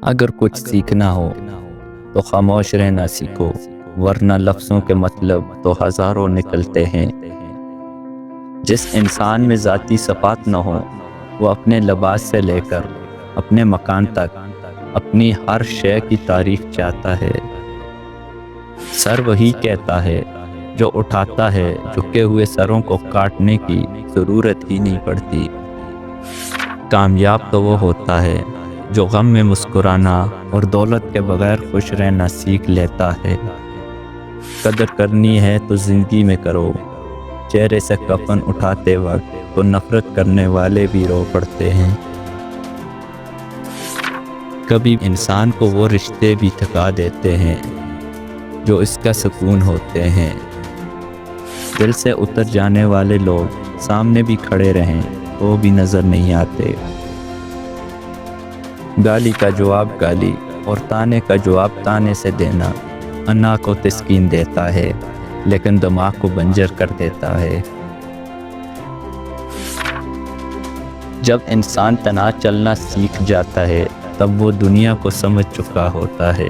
اگر کچھ سیکھنا ہو تو خاموش رہنا سیکھو، ورنہ لفظوں کے مطلب تو ہزاروں نکلتے ہیں۔ جس انسان میں ذاتی صفات نہ ہو، وہ اپنے لباس سے لے کر اپنے مکان تک اپنی ہر شے کی تعریف چاہتا ہے۔ سر وہی کہتا ہے جو اٹھاتا ہے، جھکے ہوئے سروں کو کاٹنے کی ضرورت ہی نہیں پڑتی۔ کامیاب تو وہ ہوتا ہے جو غم میں مسکرانا اور دولت کے بغیر خوش رہنا سیکھ لیتا ہے۔ قدر کرنی ہے تو زندگی میں کرو، چہرے سے کفن اٹھاتے وقت تو نفرت کرنے والے بھی رو پڑتے ہیں۔ کبھی انسان کو وہ رشتے بھی تھکا دیتے ہیں جو اس کا سکون ہوتے ہیں۔ دل سے اتر جانے والے لوگ سامنے بھی کھڑے رہیں وہ بھی نظر نہیں آتے۔ گالی کا جواب گالی اور تانے کا جواب تانے سے دینا انا کو تسکین دیتا ہے، لیکن دماغ کو بنجر کر دیتا ہے۔ جب انسان تنہا چلنا سیکھ جاتا ہے تب وہ دنیا کو سمجھ چکا ہوتا ہے۔